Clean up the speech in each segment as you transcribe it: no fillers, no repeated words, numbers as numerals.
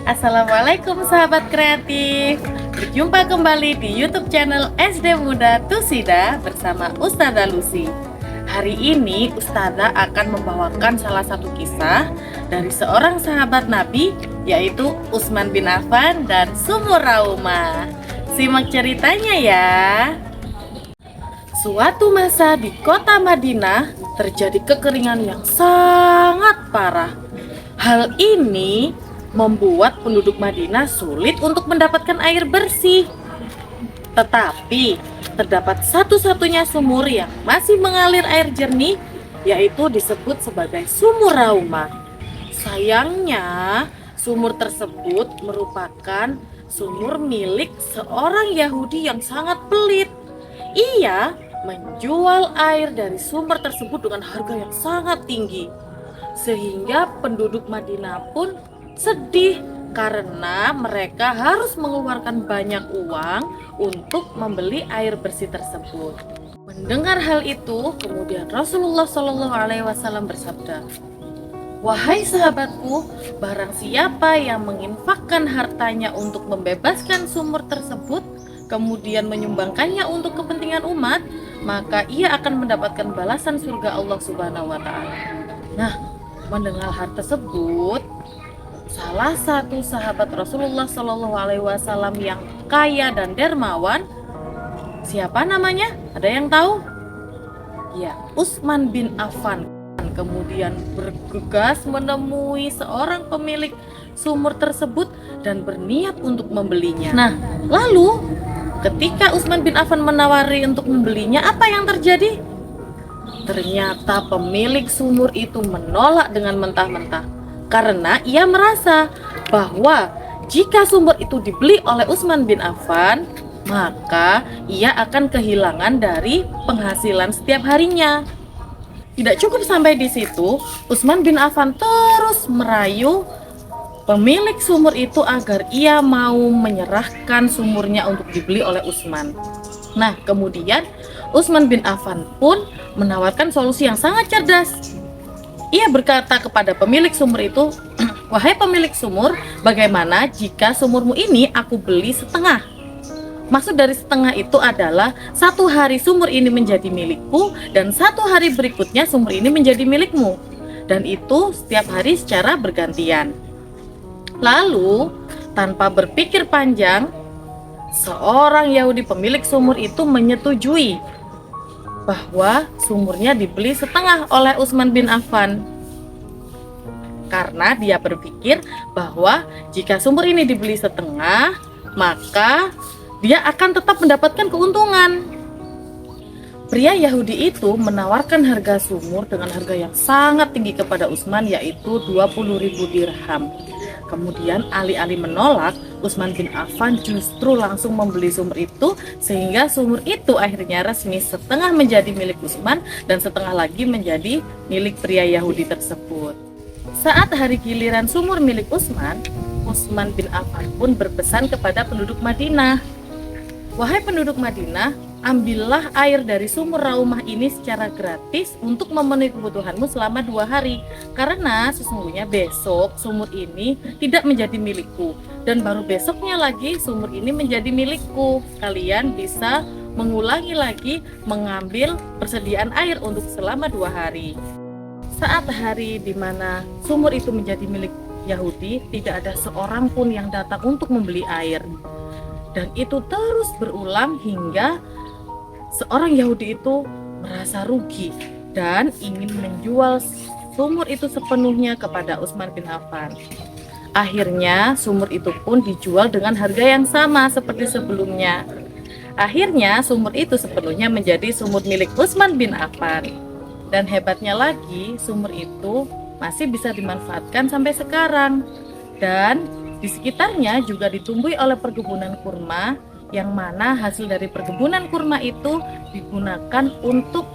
Assalamualaikum sahabat kreatif. Berjumpa kembali di YouTube channel SD Muda Tusida bersama Ustazah Lucy. Hari ini Ustazah akan membawakan salah satu kisah dari seorang sahabat Nabi, yaitu Utsman bin Affan dan Sumur Raumah. Simak ceritanya ya. Suatu masa di kota Madinah terjadi kekeringan yang sangat parah. Hal ini membuat penduduk Madinah sulit untuk mendapatkan air bersih. Tetapi terdapat satu-satunya sumur yang masih mengalir air jernih, yaitu disebut sebagai Sumur Raumah. Sayangnya, sumur tersebut merupakan sumur milik seorang Yahudi yang sangat pelit. Ia menjual air dari sumber tersebut dengan harga yang sangat tinggi, sehingga penduduk Madinah pun sedih karena mereka harus mengeluarkan banyak uang untuk membeli air bersih tersebut. Mendengar hal itu, kemudian Rasulullah Shallallahu Alaihi Wasallam bersabda, "Wahai sahabatku, barang siapa yang menginfakkan hartanya untuk membebaskan sumur tersebut, kemudian menyumbangkannya untuk kepentingan umat, maka ia akan mendapatkan balasan surga Allah Subhanahu wa Ta'ala." Nah, mendengar hal tersebut, salah satu sahabat Rasulullah Shallallahu Alaihi Wasallam yang kaya dan dermawan, siapa namanya? Ada yang tahu? Ya, Utsman bin Affan. Kemudian bergegas menemui seorang pemilik sumur tersebut dan berniat untuk membelinya. Nah, lalu ketika Utsman bin Affan menawari untuk membelinya, apa yang terjadi? Ternyata pemilik sumur itu menolak dengan mentah-mentah karena ia merasa bahwa jika sumur itu dibeli oleh Utsman bin Affan, maka ia akan kehilangan dari penghasilan setiap harinya. Tidak cukup sampai di situ, Utsman bin Affan terus merayu pemilik sumur itu agar ia mau menyerahkan sumurnya untuk dibeli oleh Utsman. Nah, kemudian Utsman bin Affan pun menawarkan solusi yang sangat cerdas. Ia berkata kepada pemilik sumur itu, "Wahai pemilik sumur, bagaimana jika sumurmu ini aku beli setengah?" Maksud dari setengah itu adalah satu hari sumur ini menjadi milikku dan satu hari berikutnya sumur ini menjadi milikmu. Dan itu setiap hari secara bergantian. Lalu, tanpa berpikir panjang, seorang Yahudi pemilik sumur itu menyetujui bahwa sumurnya dibeli setengah oleh Utsman bin Affan. Karena dia berpikir bahwa jika sumur ini dibeli setengah, maka dia akan tetap mendapatkan keuntungan. Pria Yahudi itu menawarkan harga sumur dengan harga yang sangat tinggi kepada Utsman, yaitu 20.000 dirham. Kemudian alih-alih menolak, Utsman bin Affan justru langsung membeli sumur itu, sehingga sumur itu akhirnya resmi setengah menjadi milik Utsman dan setengah lagi menjadi milik pria Yahudi tersebut. Saat hari giliran sumur milik Utsman bin Affan pun berpesan kepada penduduk Madinah, "Wahai penduduk Madinah, ambillah air dari Sumur Raumah ini secara gratis untuk memenuhi kebutuhanmu selama 2 hari. Karena sesungguhnya besok sumur ini tidak menjadi milikku, dan baru besoknya lagi sumur ini menjadi milikku. Kalian bisa mengulangi lagi mengambil persediaan air untuk selama 2 hari. Saat hari di mana sumur itu menjadi milik Yahudi, tidak ada seorang pun yang datang untuk membeli air. Dan itu terus berulang hingga seorang Yahudi itu merasa rugi dan ingin menjual sumur itu sepenuhnya kepada Utsman bin Affan. Akhirnya sumur itu pun dijual dengan harga yang sama seperti sebelumnya. Akhirnya sumur itu sepenuhnya menjadi sumur milik Utsman bin Affan. Dan hebatnya lagi, sumur itu masih bisa dimanfaatkan sampai sekarang. Dan di sekitarnya juga ditumbuhi oleh perkebunan kurma, yang mana hasil dari perkebunan kurma itu digunakan untuk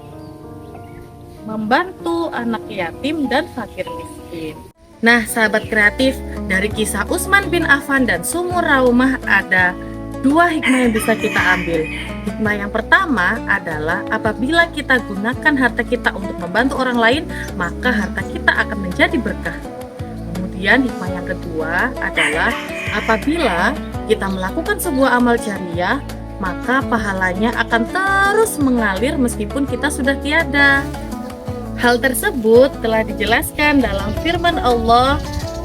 membantu anak yatim dan fakir miskin. Nah, sahabat kreatif, dari kisah Utsman bin Affan dan Sumur Raumah ada 2 hikmah yang bisa kita ambil. Hikmah yang pertama adalah apabila kita gunakan harta kita untuk membantu orang lain, maka harta kita akan menjadi berkah. Kemudian hikmah yang kedua adalah apabila kita melakukan sebuah amal jariah, maka pahalanya akan terus mengalir meskipun kita sudah tiada. Hal tersebut telah dijelaskan dalam firman Allah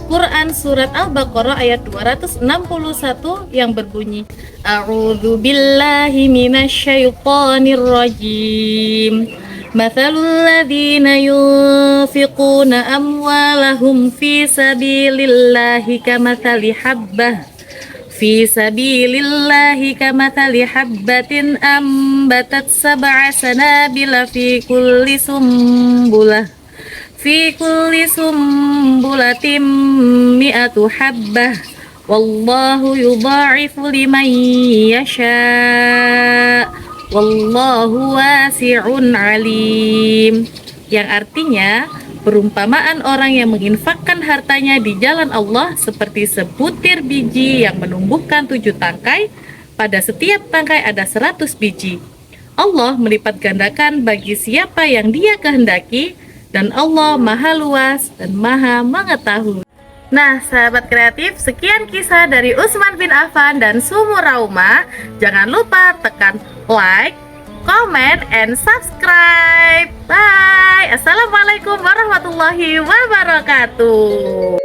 Quran Surat Al-Baqarah ayat 261 yang berbunyi A'udzu billahi minasyaitonir rajim. Mathalul ladzina yunfiquna amwalahum fi sabilillahi kamathali habbatin ambatat sab'a sanabila fi kulli sumbulatin mi'atu habbah wallahu yudha'ifu liman yasha wallahu wasi'un alim, yang artinya perumpamaan orang yang menginfakkan hartanya di jalan Allah seperti sebutir biji yang menumbuhkan 7 tangkai, pada setiap tangkai ada 100 biji. Allah melipat gandakan bagi siapa yang Dia kehendaki, dan Allah maha luas dan maha mengetahui. Nah, sahabat kreatif, sekian kisah dari Utsman bin Affan dan Sumur Rauma. Jangan lupa tekan like, comment, and subscribe. Bye. Assalamualaikum warahmatullahi wabarakatuh.